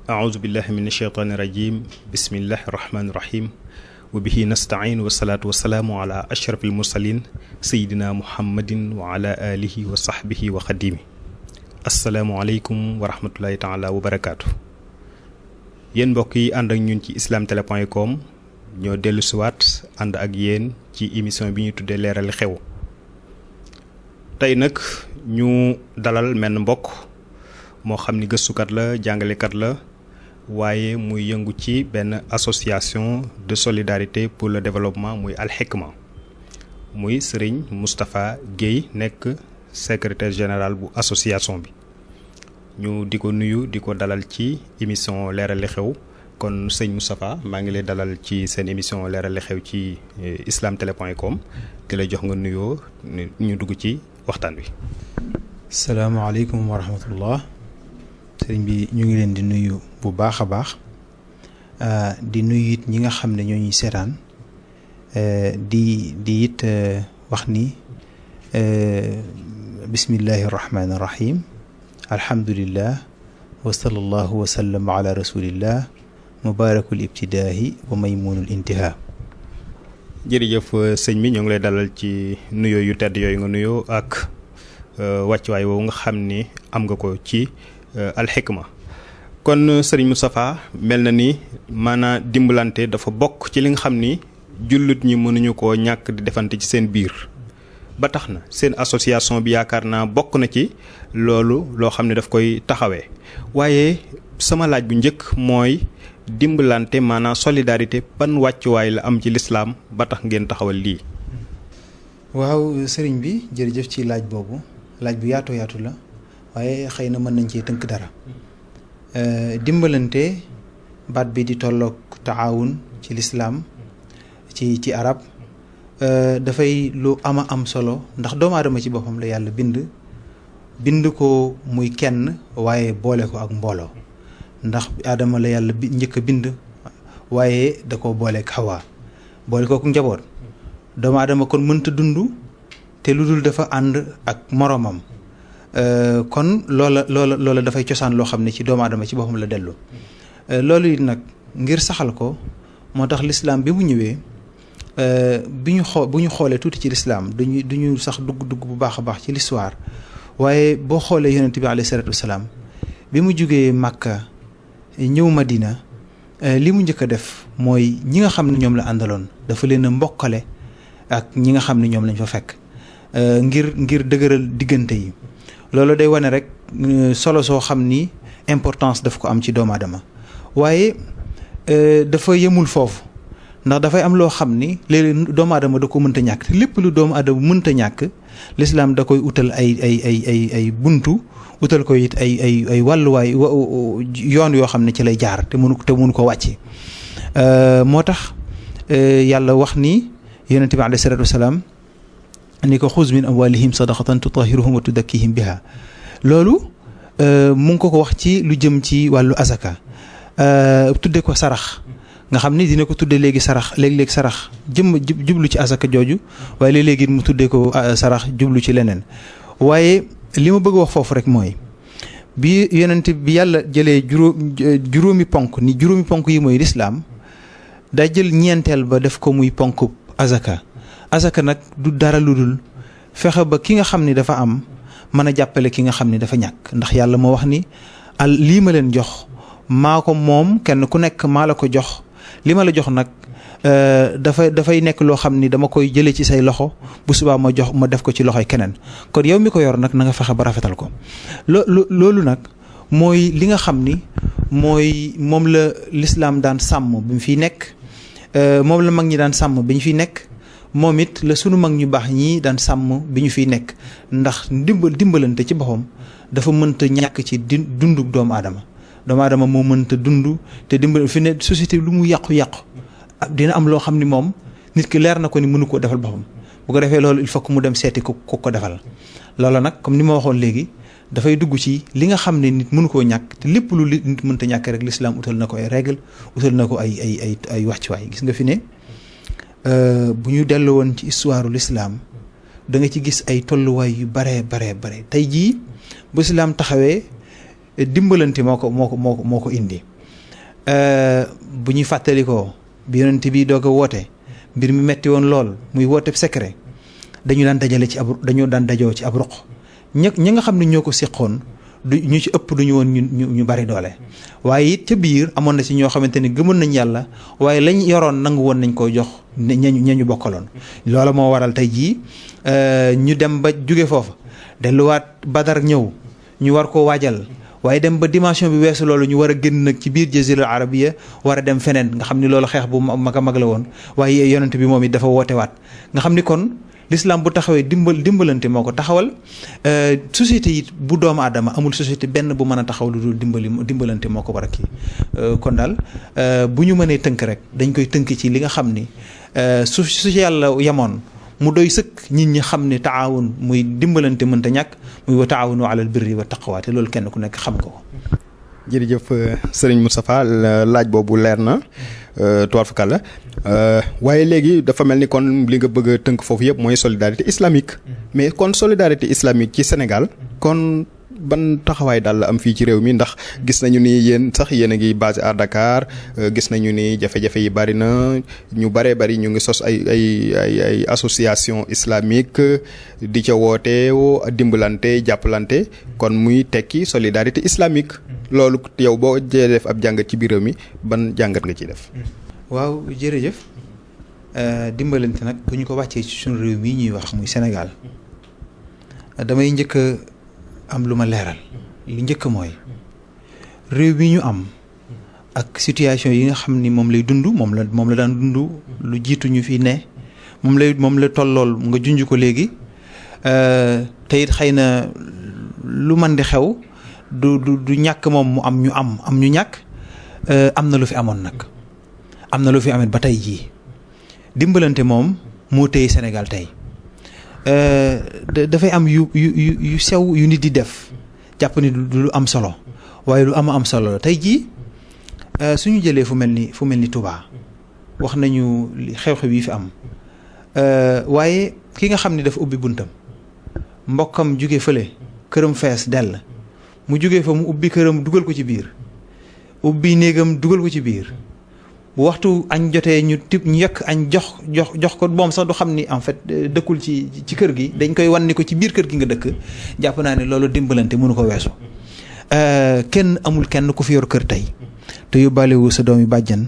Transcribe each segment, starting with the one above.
أعوذ بالله من الشيطان الرجيم بسم الله الرحمن الرحيم وبه نستعين والصلاة والسلام على أشرف المرسلين سيدنا محمد وعلى آله وصحبه وخديمه السلام عليكم ورحمة الله تعالى وبركاته yéen mbokk yi ànd ak ñun ci islamtele.com ñoo dellu siwaat ànd ak yéen ci émission bi ñu tuddee leeral xew tey nag ñu dalal menn mbokk moo xam ni gëstukat la jàngalekat la waaye muy yëngu ci benn association de solidarité pour le développement muy Al Hikma muy Serigne Moustapha Guèye nekk secrétaire général bu association bi ñu di ko nuyu di ko dalal ci émission leeral li xew kon sëñ Moustapha maa ngi lay dalal ci seen émission leeral li xew ci islamtele.com di lay jox nga nuyoo ñu dugg ci waxtaan wi. salaamaaleykum wa rahmatullah sëriñ bi ñu ngi leen di nuyu bu baax a baax di nuyu it ñi nga xam ne ñoo ñuy seetaan di it wax ni bismillahi rahmaani rahim alhamdulillah wa sallallahu wa sallam ala rasulillah mubarakul ibtidaahi wa maymunul intihaa. jërëjëf sëñ bi ñoo ngi lay dalal ci nuyoo yu tedd yooyu nga nuyoo ak wàccuwaay woowu nga xam ni am nga ko ci Al Hikma kon Serigne Moustapha mel na ni maanaam dimbalante dafa bokk ci li nga xam ni jullit ñi mënuñu koo ñàkk di defante ci seen biir ba tax na seen association bi yaakaar naa bokk na ci loolu loo xam ne daf koy taxawee waaye sama laaj bu njëkk mooy dimbalante maanaam solidarité ban wàccuwaay la am ci lislaam ba tax ngeen taxawal lii. waaw sëriñ bi jërëjëf ci laaj boobu laaj bu yaatoo yaatu la waaye xëy na mën nañ cee tënk dara dimbalante baat bi di tolloog taawun ci lislaam ci arab dafay lu ama am solo ndax doomu aadama ci boppam la yàlla bind ko muy kenn waaye boole ko ak mbooloo ndax aadama la yàlla njëkk a bind waaye da ko booleeg Hawa boole ko ak njaboot doomu aadama kon mënta dund te lu dul dafa ànd ak moroomam kon loola dafay cosaan loo xam ne ci doomu aadama ci boppam la dellu loolu it nag ngir saxal ko moo tax lislaam bi mu ñëwee bu ñu xoolee tuuti ci lislaam duñu sax dugg bu baax a baax ci l'histoire waaye boo xoolee yonent bi alayhi salaatu wasalaam bi mu jógee Makka ñëw Madina li mu njëkk a def mooy ñi nga xam ne ñoom la àndaloon dafa leen a mbokkale ak ñi nga xam ne ñoom lañ fa fekk ngir dëgëral diggante yi loolu day wane rek solo soo xam ni importance daf ko am ci doomu aadama waaye dafa yemul foofu ndax dafay am loo xam ni léeg-léeg doomu aadama da ko mënta ñàkk te lépp lu doomu aadama mënta ñàkk lislaam da koy utal ay buntu utal ko it ay wàlluwaay yoon yoo xam ne ci lay jaar te mënu ko wàcce moo tax yàlla wax ni yonent bi alayhi salaatu wasalaam ni ko xuz min amwalihim sadaqatan tutahiruhum wa tudakkihim biha loolu mu ngi ko wax ci lu jëm ci wàllu azaka tudde ko sarax nga xam ni dina ko tudde léegi sarax léeg-léeg sarax jublu ci azaka jooju waaye léeg-léegi mu tudde ko sarax jublu ci leneen waaye li ma bëgg wax foofu rek mooy bi yonent bi yàlla jëlee juróomi ponk yi mooy lislaam daa jël ñeenteel ba def ko muy ponk azaka nag du dara lu dul fexe ba ki nga xam ni dafa am mën a jàppale ki nga xam ni dafa ñàkk ndax yàlla moo wax ni lii ma leen jox maa ko moom kenn ku nekk maa la ko jox li ma la jox nag dafay nekk loo xam ni dama koy jëlee ci say loxo bu subaa ma def ko ci loxoy keneen kon yow mi ko yor nag na nga fexe ba rafetal ko loolu nag mooy li nga xam ni moom la lislaam daan sàmm bi mu fiy nekk moom la mag ñi daan sàmm bi ñu fiy nekk moom it la sunu mag ñu baax ñii daan sàmm bi ñu fiy nekk ndax dimbalante ci boppam dafa mënta ñàkk ci dundu doomu aadama moo mënta dund te dimbal fi ne société lu mu yàqu-yàqu dina am loo xam ni moom nit ki leer na ko ni mënu koo defal boppam bu ko defee loolu il faut que mu dem seeti ko defal loolu nag comme ni ma waxoon léegi dafay dugg ci li nga xam ne nit mënu koo ñàkk te lépp lu nit mënta ñàkk rek l'islam utal na ko ay règle utal na ko ay wàccuwaay gis nga fi ne bu ñu delloo woon ci histoire l'islam da nga ci gis ay tolluwaay yu bare tey jii bu islam taxawee dimbalante moo ko indi bu ñuy fàttalikoo bi yonent bi doog a woote mbir mi metti woon lool muy woote secret dañu daan dajoo ci ab ruq ñi nga xam ne ñoo ko seqoon du ñu ci ëpp duñu woon ñu bari doole waaye it ca biir amoon na ci ñoo xamante ni gëmoon nañ yàlla waaye lañ yoroon nangu woon nañ koo jox ñañu bokkaloon loola moo waral tey jii ñu dem ba jóge foofa delluwaat Badar ñëw ñu war koo waajal waaye dem ba dimension bi weesu loolu ñu war a génn nag ci biir jazira arabiya war a dem feneen nga xam ni loolu xeex bu mag a mag la woon waaye yonent bi moom it dafa woote waat nga xam ni kon l'islam bu taxawee dimbalante moo ko taxawal société it bu doomu aadama amul société benn bu mën a taxaw lu dul dimbalante moo ko war a kii kon daal bu ñu mënee tënk rek dañ koy tënk ci li nga xam ni su yàlla yamoon mu doy sëkk nit ñi xam ne taawun muy dimbalante mënta ñàkk muy wa taawunu alal birri wa taqwa te loolu kenn ku nekk xam nga ko. jërëjëf sëriñ Moustapha laaj boobu leer na toile fakal la waaye léegi dafa mel ni kon li nga bëgg a tënk foofu yëpp mooy solidarité islamique mais kon solidarité islamique ci Sénégal kon ban taxawaay daal la am fii ci réew mi ndax gis nañu ni yéen sax yéen a ngi basé à Dakar gis nañu ni jafe-jafe yi bari na ñu baree bari ñu ngi sos ay association islamique di ca woote dimbalante jàppalante kon muy tekki solidarité islamique loolu yow boo jee def ab jàngat ci biir réew mi ban jàngat nga ciy def. waaw jërëjëf dimbalante nag bu ñu ko wàccee ci suñu réew mii ñuy wax muy Sénégal damay njëkk am lu ma leeral li njëkk mooy réew mi ñu am ak situation yi nga xam ni moom lay dund moom la daan dund lu jiitu ñu fi ne moom la tollool nga junj ko léegi te it xëy na lu man di xew du ñàkk moom mu am ñu ñàkk am na lu fi amoon nag am na lu fi amoon ba tey jii dimbalante moom moo téye Sénégal tey dafay am yu sew yu nit di def jàpp ni du lu am solo waaye lu am solo la tey jii suñu jëlee fu mel ni Touba wax nañu xew-xew yi fi am waaye ki nga xam ni dafa ubbi buntam mbokkam jóge fële këram fees dell mu jóge fa mu ubbi këram dugal ko ci biir ubbi néegam dugal ko ci biir bu waxtu añ jotee ñu yekk añ jox ko moom sax du xam ni en fait dëkkul ci kër gi dañ koy wan ni ko ci biir kër gi nga dëkk jàpp naa ne loolu dimbalante mënu ko weesu kenn amul kenn ku fi yor kër tey te yóbbaalewu sa doomi bàjjan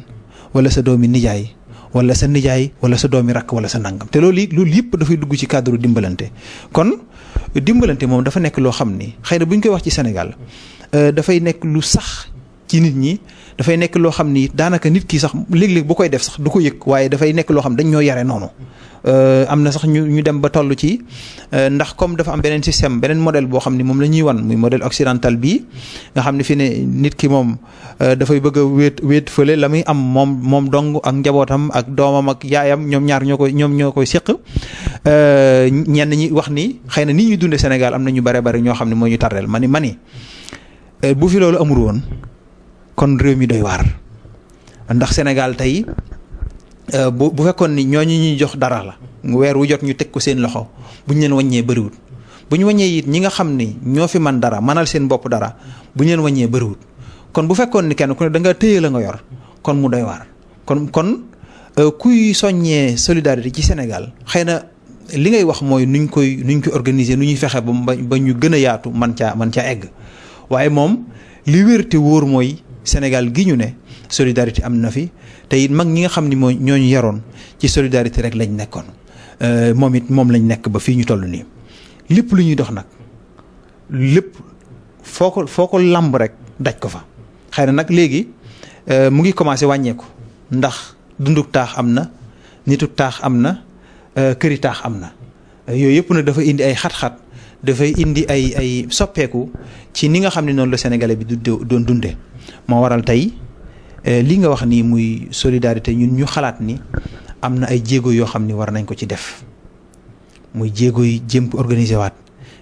wala sa doomi nijaay wala sa nijaay wala sa doomi rakk wala sa nangam te loolu yëpp dafay dugg ci cadre dimbalante kon dimbalante moom dafa nekk loo xam ni xëy na bu ñu koy wax ci Sénégal dafay nekk lu sax ci nit ñi dafay nekk loo xam ni daanaka nit ki sax léeg-léeg bu koy def sax du ko yëg waaye dafay nekk loo xam dañ ñoo yare noonu am na sax ñu dem ba toll ci ndax comme dafa am beneen système beneen modèle boo xam ni moom la ñuy wan muy modèle occidental bii nga xam ne fi ne nit ki moom dafay bëgg a wéet fële la muy am moom dong ak njabootam ak doomam ak yaayam ñoom ñaar ñoo koy séq ñenn ñi wax ni xëy na ni ñuy dunde Sénégal am na ñu bare bare ñoo xam ne moo ñu tardeel mani bu fi loolu amul woon kon réew mi doy waar ndax Sénégal tey bu fekkoon ni ñooñu ñuy jox dara la weer wu jot ñu teg ko seen loxo bu ñu leen wàññee bëriwut bu ñu wàññee it ñi nga xam ni ñoo fi man dara manal seen bopp dara bu ñu leen wàññee bëriwut kon bu fekkoon ni kenn ku ne da nga téye la nga yor kon mu doy waar kon kuy soññee solidarité ci Sénégal xëy na li ngay wax mooy nuñ koy organiser nu ñuy fexe ba ñu gën a yaatu man caa egg waaye moom li wér te wóor mooy Sénégal gi ñu ne solidarité am na fi te it mag ñi nga xam ni mooy ñooñu yaroon ci solidarité rek lañ nekkoon moom lañ nekk ba fii ñu toll nii lépp lu ñuy dox nag lépp foo ko lamb rek daj ko fa xëy na nag léegi mu ngi commencé wàññeeku ndax dunduk taax am na nituk taax am na këri taax am na yooyu yëpp nag dafa indi ay xat-xat dafay indi ay soppeeku ci ni nga xam ne noonu la Sénégalais bi doon dundee moo waral tey li nga wax nii muy solidarité ñun ñu xalaat ni am na ay jéego yoo xam ni war nañ ko ci def muy jéego yi jéem organiser waat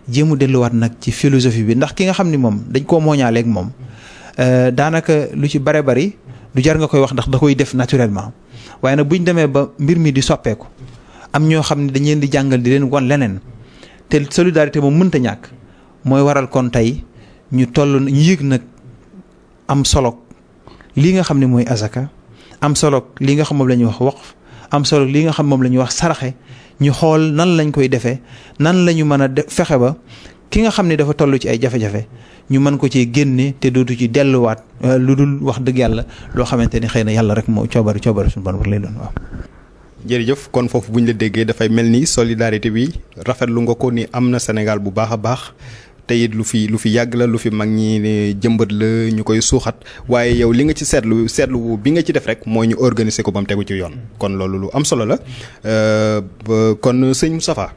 jéemu delluwaat nag ci philosophie bi ndax ki nga xam ni moom dañ koo mooñaaleeg moom daanaka lu ci bare bari du jar nga koy wax ndax da koy def naturellement waaye nag buñ demee ba mbir mi di soppeeku am ñoo xam ne dañ leen di jàngal di leen wan leneen te solidarité moom mënta ñàkk mooy waral kon tey ñu yëg nag am solo lii nga xam ne mooy azaka, am solo lii nga xam moom la ñuy wax waqf, am solo lii nga xam moom la ñuy wax saraxe, ñu xool nan lañ koy defee, nan la ñu mën a fexe ba ki nga xam ne dafa toll ci ay jafe-jafe ñu mën ko ci génne te dootu ci delluwaat lu dul wax dëgg yàlla loo xamante ni xëy na yàlla rek moo coobare suñu bon war lay doon waaw. jërëjëf kon foofu bu ñu la déggee dafay mel ni solidarité bi rafetlu nga ko ni am na Sénégal bu baax a baax te it lu fi yàgg la, lu fi mag ñi jëmbat la ñu koy suuxat, waaye yow li nga ci seetlu bi nga ci def rek mooy ñu organiser ko ba mu tegu ci yoon. kon loolu lu am solo la. kon sëñ Moustapha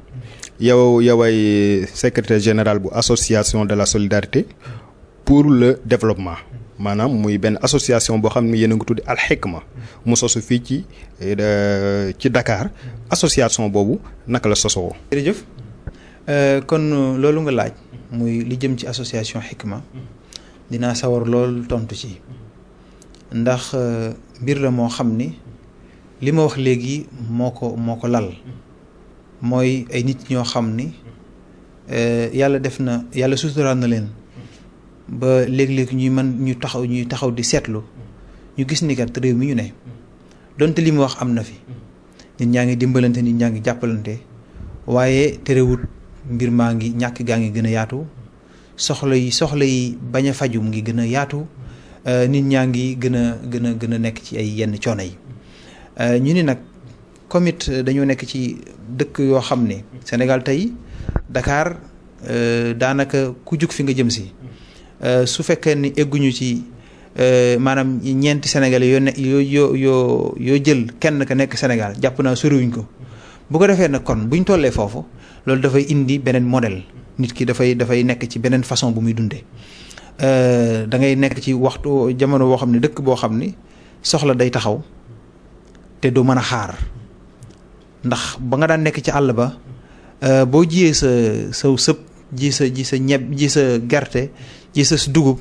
yow ay secrétaire général bu association de la solidarité pour le développement, maanaam muy benn association boo xam ne yéen a ngi tudd Al Hikma mu sosu fii ci Dakar. association boobu naka la sosoo? jërëjëf kon loolu nga laaj muy li jëm ci association Hikma dinaa sawar lool tontu ci ndax mbir la moo xam ni li ma wax léegi moo ko lal mooy ay nit ñoo xam ni yàlla suturaal na leen ba léeg-léeg ñuy taxaw di seetlu ñu gis ni kat réew mi ñu ne donte li mu wax am na fi nit ñaa ngi dimbalante, nit ñaa ngi jàppalante, waaye terewut mbir maa ngi ñàkk gaa ngi gën a yaatu, soxla yi bañ a faju mu ngi gën a yaatu, nit ñaa ngi gën a nekk ci ay yenn coono yi. ñu ni nag comme it dañoo nekk ci dëkk yoo xam ne Sénégal tey Dakar daanaka ku jug fi nga jëm si su fekkee ni egguñu ci maanaam ñeenti Sénégalais yoo jël kenn ka nekk Sénégal jàpp naa soriwuñ ko. bu ko defee nag kon buñ tollee foofu loolu dafay indi beneen modèle, nit ki dafay nekk ci beneen façon bu muy dundee. da ngay nekk ci jamono boo xam ne dëkk boo xam ni soxla day taxaw te du mën a xaar, ndax ba nga daan nekk ci àll ba boo jiyee sa sëb ji sa ñeb ji sa gerte ji sa dugub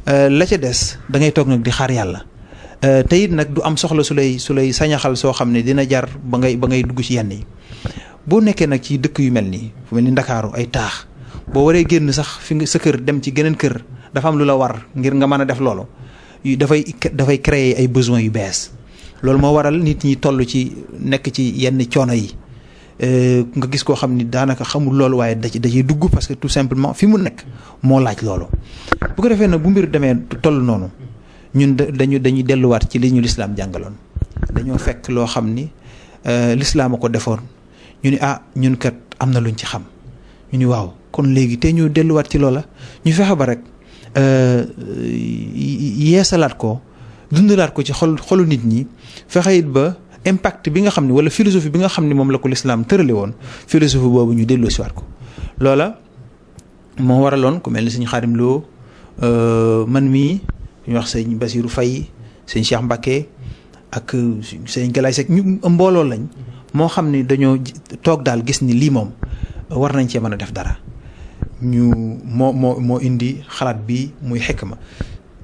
la ca des da ngay toog nag di xaar yàlla. te it nag du am soxla su lay sañaxal soo xam ne dina jar ba ngay dugg ci yenn yi. boo nekkee nag ci dëkk yu mel nii fu mel ni Ndakaaru ay taax, boo waree génn sax fi nga sa kër dem ci geneen kër dafa am lu la war ngir nga mën a def loolu dafay créer ay besoins yu bees. loolu moo waral nit ñi toll ci nekk ci yenn coono yi nga gis koo xam ni daanaka xamul loolu waaye da ciy dugg parce que tout simplement fi mu nekk moo laaj loolu. bu ko defee nag bu mbir demee toll noonu ñun dañuy delluwaat ci li ñu lislaam jàngaloon. dañoo fekk loo xam ni lislaam a ko defoon ñu ni ñun kat am na luñ ci xam ñu ni waaw kon léegi te ñu delluwaat ci loola ñu fexe ba rek yeesalaat ko dundalaat ko ci xolu nit ñi, fexe it ba impact bi nga xam ne wala philosophie bi nga xam ne moom la ko lislaam tërale woon philosophie boobu ñu delloo siwaat ko. loola moo waraloon ku mel ni sëñ Xaadim Lo, man mii ñu wax sëñ Basiru Fay, sëñ Cheikh Mbacké ak sëñ Galaay Seck ñu mbooloo lañ moo xam ne dañoo toog daal gis ni lii moom war nañ cee mën a def dara. ñu moo indi xalaat bi muy Hikma.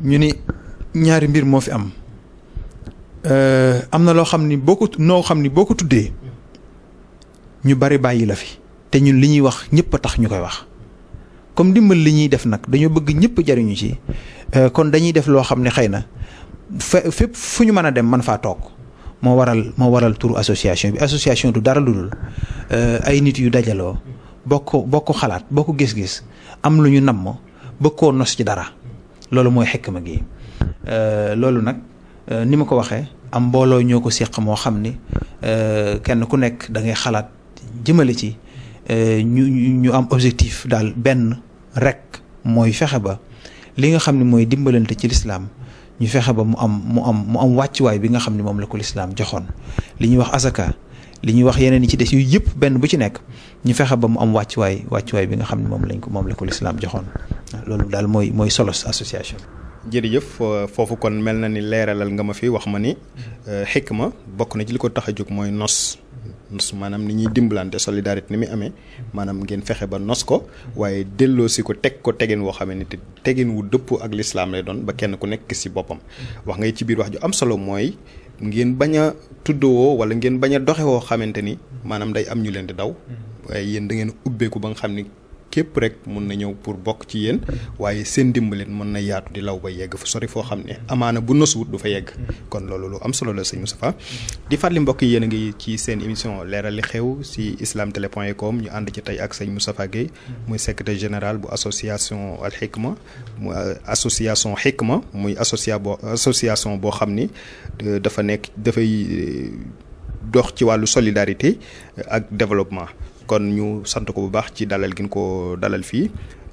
ñu ni ñaari mbir moo fi am na loo xam ni boo ko tuddee ñu bari bàyyi la fi te ñun li ñuy wax ñëpp a tax ñu koy wax. comme dimbal li ñuy def nag dañoo bëgg ñëpp jariñu ci kon dañuy def loo xam ne xëy na fépp fu ñu mën a dem man faa toog moo waral turu association bi. association du dara lu dul ay nit yu dajaloo bokk xalaat bokk gis-gis am lu ñu namm bëgg koo nos ci dara loolu mooy Hikma gi. loolu nag ni ma ko waxee am mbooloo ñoo ko séq moo xam ni kenn ku nekk da ngay xalaat jëmale ci ñu am objectif daal benn rek mooy fexe ba li nga xam ne mooy dimbalante ci lislaam ñu fexe ba mu am wàccuwaay bi nga xam ne moom la ko lislaam joxoon. li ñuy wax asaka, li ñuy wax yeneen yi ci des yu yëpp benn bu ci nekk ñu fexe ba mu am wàccuwaay bi nga xam ne moom la ko lislaam joxoon. loolu daal mooy solos association. jërëjëf foofu kon mel na ni leeralal nga ma fi wax ma ni Hikma bokk na ci li ko tax a jóg mooy nos maanaam ni ñuy dimbalante solidarité ni muy amee maanaam ngeen fexe ba nos ko waaye delloo si ko tegin woo xamee ni te tegin wu dëppoo ak lislaam lay doon ba kenn ku nekk si boppam. wax ngay ci biir wax ju am solo mooy ngeen bañ a tuddoo wala ngeen bañ a doxe woo xamante ni maanaam day am ñu leen di daw waaye yéen da ngeen ubbeeku ba nga xam ni képp rek mun na ñëw pour bokk ci yéen waaye seen dimbalit mën na yaatu di law ba yegg fa sori foo xam ne amaana bu nosuwut du fa yegg kon loolu lu am solo la sëñ Moustapha di fàttali mbokk yi yéen a ngi ci seen émission leeral li xew si islamtele.com ñu ànd ci tey ak sëñ Moustapha Guèye muy secrétaire général bu association Al Hikma mu association Hikma muy association boo xam ni dafay dox ci wàllu solidarité ak développement kon ñu sant ko bu baax ci dalal gi ko dalal fii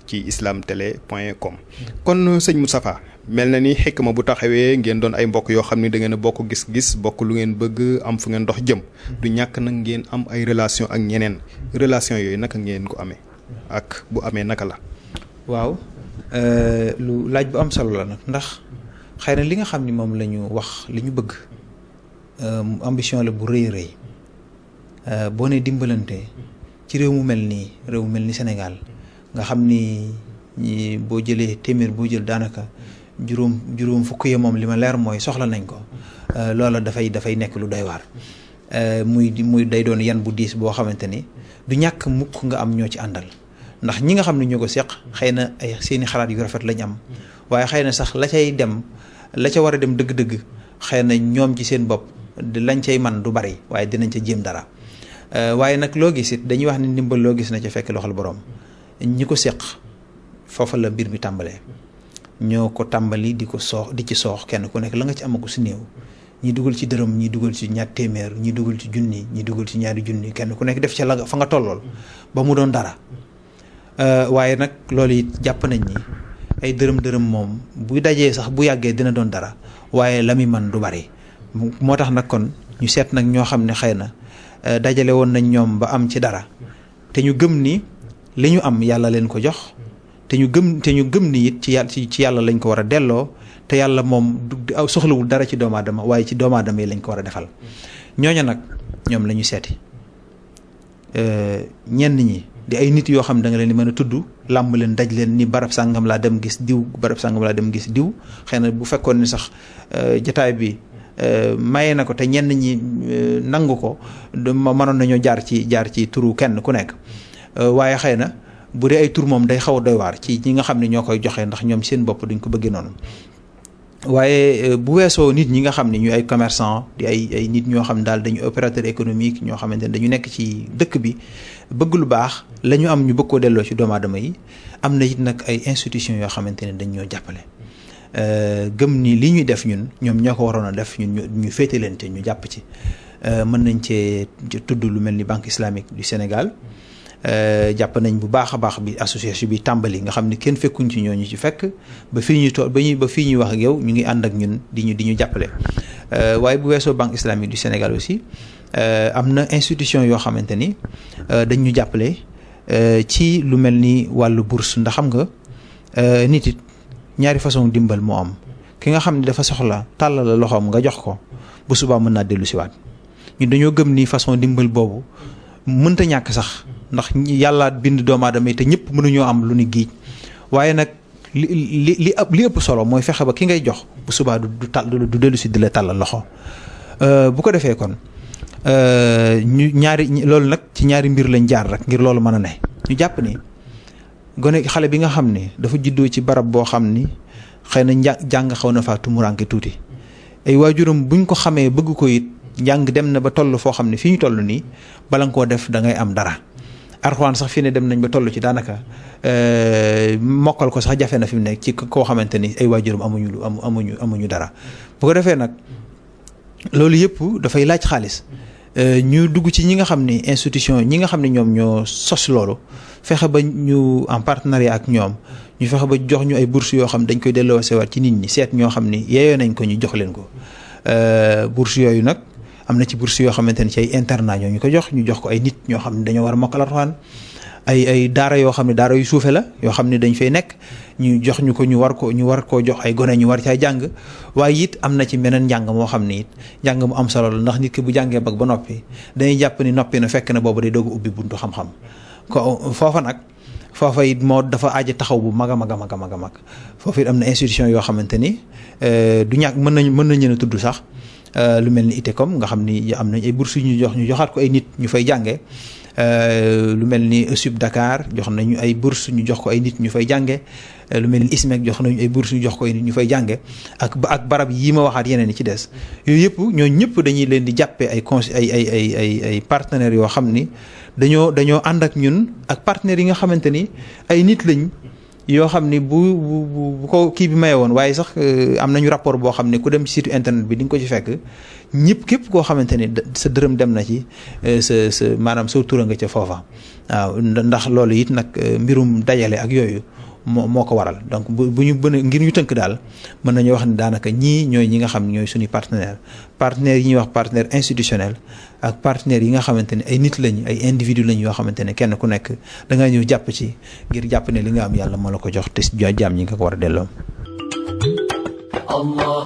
ci islamtele.com kon sëñ Moustapha mel na ni Hikma bu taxawee ngeen doon ay mbokk yoo xam ne da ngeen a bokk gis-gis bokk lu ngeen bëgg am fu ngeen dox jëm du ñàkk nag ngeen am ay relation ak ñeneen relation yooyu naka ngeen ko amee ak bu amee naka la. waaw lu laaj bu am solo la nag ndax xëy na li nga xam ni moom la ñu wax li ñu bëgg ambition la bu rëy rëy boo nee dimbalante ci réew mu mel ni Sénégal nga xam ni boo jëlee téeméer boo jël daanaka juróom fukk ya moom li ma leer mooy soxla nañ ko loola dafay nekk lu doy waar muy day doon yan bu diis boo xamante ni du ñàkk mukk nga am ñoo ci àndal ndax ñi nga xam ne ñoo ko seq xëy na ay seeni xalaat yu rafet lañ am waaye xëy na sax la ca war a dem dëgg-dëgg xëy na ñoom ci seen bopp lañ cay man du bari waaye dinañ ca jéem dara waaye nag loo gis it dañuy wax ne ndimbal loo gis na ca fekk loxol borom ñi ko seq foofa la mbir mi tàmbalee ñoo ko tàmbali di ci soox kenn ku nekk la nga ci amagu si néew ñi dugal ci dërëm ñi dugal ci ñaar téeméer ñi dugal ci junni ñi dugal ci ñaari junni kenn ku nekk def ca la fa nga tollool ba mu doon dara waaye nag loolu it jàpp nañ ni ay dërëm moom bu dajee sax bu yàggee dina doon dara waaye la muy man du bari moo tax nag kon ñu seet nag ñoo xam ne xëy na dajale woon nañ ñoom ba am ci dara te ñu gëm ni li ñu am yàlla leen ko jox te ñu gëm ni it ci yàlla lañ ko war a delloo te yàlla moom soxlawul dara ci doomu aadama waaye ci doomu aadama yi lañ ko war a defal ñooñu nag ñoom la ñu seeti ñenn ñi di ay nit yoo xam ne da nga leen di mën a tudd làmb leen daj leen ni barab sàngam laa dem gis diw xëy na bu fekkoon ni sax jataay bi maye na ko te ñenn ñi nangu ko mënoon nañoo jaar ci turu kenn ku nekk waaye xëy na bu dee ay tur moom day xaw a doy waar ci ñi nga xam ne ñoo koy joxe ndax ñoom seen bopp duñ ko bëggee noonu waaye bu weesoo nit ñi nga xam ne ñu ay commerçant di ay nit ñoo xam ne daal dañu opérateur économique ñoo xamante ne dañu nekk ci dëkk bi bëgg lu baax la ñu am ñu bëgg koo delloo ci doomu aadama yi am na it nag ay institutions yoo xamante ne dañ ñoo jàppale gëm ni li ñuy def ñoom ñoo ko waroon a def ñu féete leen te ñu jàpp ci mën nañ cee tudd lu mel ni Banque islamique du Sénégal jàpp nañ bu baax a baax bi association bi tàmbali nga xam ne kenn fekkuñ ci ñooñu ci fekk ba fii ñuy tool ba fii ñuy wax ak yow ñu ngi ànd ak ñun di ñu jàppale waaye bu weesoo Banque islamique du Sénégal aussi am na institution yoo xamante ni dañ ñu jàppale ci lu mel ni wàllu bourse ndax xam nga nit it ñaari façon dimbal moo am ki nga xam ne dafa soxla tàllal la loxoom nga jox ko bu subaa mën naa dellu siwaat ñu dañoo gëm ni façon dimbal boobu mënta ñàkk sax ndax yàlla bind doomu aadama yi te ñëpp mënuñoo am lu ni giij waaye nag li ëpp solo mooy fexe ba ki ngay jox bu subaa du dellu si di la tàllal loxo bu ko defee kon loolu nag ci ñaari mbir lañ jaar rek ngir loolu mën a ne ñu jàpp ni xale bi nga xam ne dafa juddoo ci barab boo xam ni xëy na jàng xaw na faa tumuranke tuuti ay waajuram buñ ko xamee bëgg ko it njàng dem na ba toll foo xam ne fii ñu toll nii bala nga koo def da ngay am dara Alxuraan sax fii ne dem nañ ba toll ci daanaka mokkal ko sax jafe na fi mu nekk ci koo xamante ni ay waajuram amuñu dara bu ko defee nag loolu yëpp dafay laaj xaalis ñu dugg ci ñi nga xam ne institution ñi nga xam ne ñoom ñoo sos loolu fexe ba ñu en partenariat ak ñoom ñu fexe ba jox ñu ay bourses yoo xam dañ koy delloo sewaat ci nit ñi seet ñoo xam ni yeeyoo nañ ko ñu jox leen ko bourses yooyu nag am na ci bourses yoo xamante ni ci ay internat ñoo ñu ko jox ko ay nit ñoo xam ne dañoo war a mokkal Alxuraan ay daara yoo xam ne daara yu suufe la yoo xam ne dañ fay nekk ñu jox ñu ko ñu war koo jox ay gone ñu war caa jàng waaye it am na ci meneen njàng moo xam ne it njàng mu am solo la ndax nit ki bu jàngee ba noppi dañuy jàpp ni noppi na fekk na boobu day doog a ubbi buntu xam-xam ko foofa it moo dafa aaja taxaw bu mag a mag foofu it am na institution yoo xamante ni du ñàkk mën nañ leen a tudd sax lu mel ni ITECOM nga xam ni am nañ ay bourses yu ñu joxaat ko ay nit ñu fay jàngee lu mel ni ESUP Dakar jox nañu ay bourse ñu jox ko ay nit ñu fay jànge lu mel ni ISMEC jox nañu ay bourse ñu jox ko ay nit ñu fay jànge ak barab yi ma waxaat yeneen yi ci des yooyu yëpp ñooñu ñëpp dañuy leen di jàppee ay partenaires yoo xam ni dañoo ànd ak ñun ak partenaires yi nga xamante ni ay nit lañ yoo xam ni bu ko kii bi maye woon waaye sax am nañu rapport boo xam ne ku dem ci site internet bi di nga ko ci fekk ñëpp képp koo xamante ni sa dërëm dem na ci sa maanaam sa tura nga ca foofa waaw ndax loolu it nag mbirum dajale ak yooyu moo ko waral donc bu ñu ngir ñu tënk daal mën nañu wax ni daanaka ñii ñooy ñi nga xam ne ñooy suñuy partenaires yi ñuy wax partenaire institutionnel ak partenaires yi nga xamante ne ay nit lañ ay individu lañ yoo xamante ne kenn ku nekk da nga ñëw jàpp ci ngir jàpp ne li nga am yàlla moo la ko jox te jaam ñi nga ko war a delloo. Allah